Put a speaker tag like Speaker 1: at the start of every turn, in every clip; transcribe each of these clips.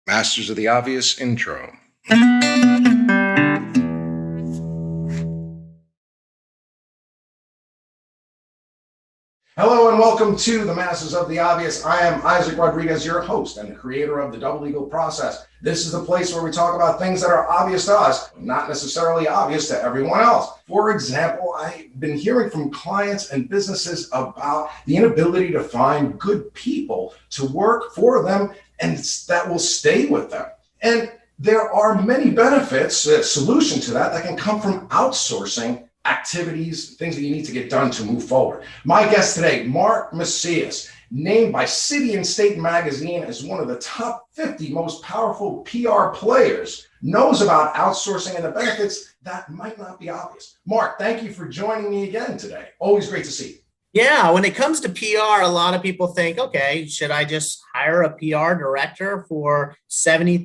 Speaker 1: Masters of the Obvious intro. Hello and welcome to the Masters of the Obvious. I am Isaac Rodriguez, your host and the creator of the Double Legal Process. This is the place where we talk about things that are obvious to us, but not necessarily obvious to everyone else. For example, I've been hearing from clients and businesses about the inability to find good people to work for them and that will stay with them. And there are many benefits, a solution to that can come from outsourcing activities, things that you need to get done to move forward. My guest today, Mark Macias, named by City and State Magazine as one of the top 50 most powerful PR players, knows about outsourcing and the benefits that might not be obvious. Mark, thank you for joining me again today. Always great to see you.
Speaker 2: Yeah, when it comes to PR, a lot of people think, okay, should I just hire a PR director for $70,000,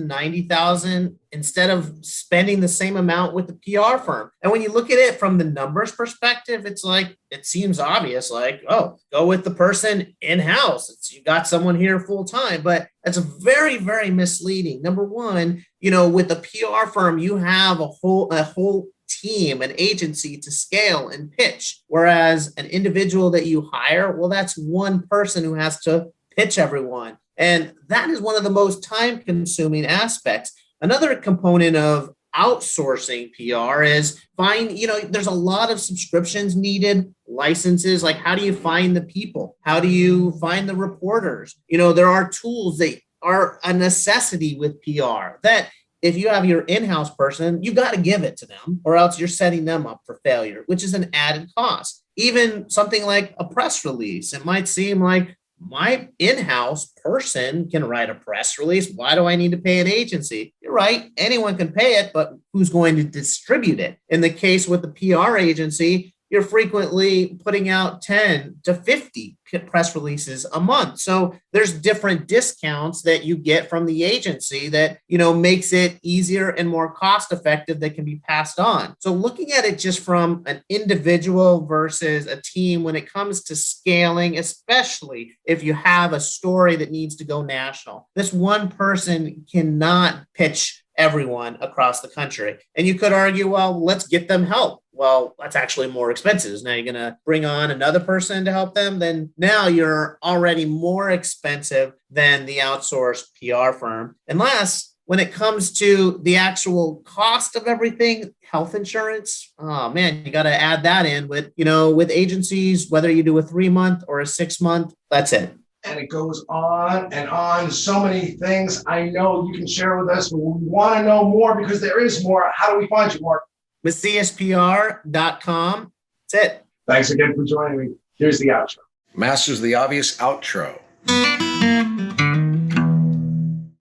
Speaker 2: $90,000 instead of spending the same amount with the PR firm? And when you look at it from the numbers perspective, it's like, it seems obvious, like, oh, go with the person in-house. You got someone here full time, but that's very, very misleading. Number one, with a PR firm, you have a whole team, an agency to scale and pitch. Whereas an individual that you hire, well, that's one person who has to pitch everyone. And that is one of the most time-consuming aspects. Another component of outsourcing PR is there's a lot of subscriptions needed, licenses, like how do you find the people? How do you find the reporters? There are tools that are a necessity with PR that if you have your in-house person, you got to give it to them or else you're setting them up for failure, which is an added cost. Even something like a press release, it might seem like my in-house person can write a press release. Why do I need to pay an agency? You're right. Anyone can pay it, but who's going to distribute it? In the case with the PR agency, you're frequently putting out 10 to 50 press releases a month. So there's different discounts that you get from the agency that, makes it easier and more cost effective that can be passed on. So looking at it just from an individual versus a team when it comes to scaling, especially if you have a story that needs to go national, this one person cannot pitch everyone across the country. And you could argue, well, let's get them help. Well, that's actually more expensive. Now you're going to bring on another person to help them. Then now you're already more expensive than the outsourced PR firm. And last, when it comes to the actual cost of everything, health insurance, oh man, you got to add that in with agencies, whether you do a 3-month or a 6-month, that's it.
Speaker 1: And it goes on and on. So many things I know you can share with us, but we want to know more because there is more. How do we find you, Mark?
Speaker 2: MaciasPR.com. That's it.
Speaker 1: Thanks again for joining me. Here's the outro. Masters of the Obvious outro.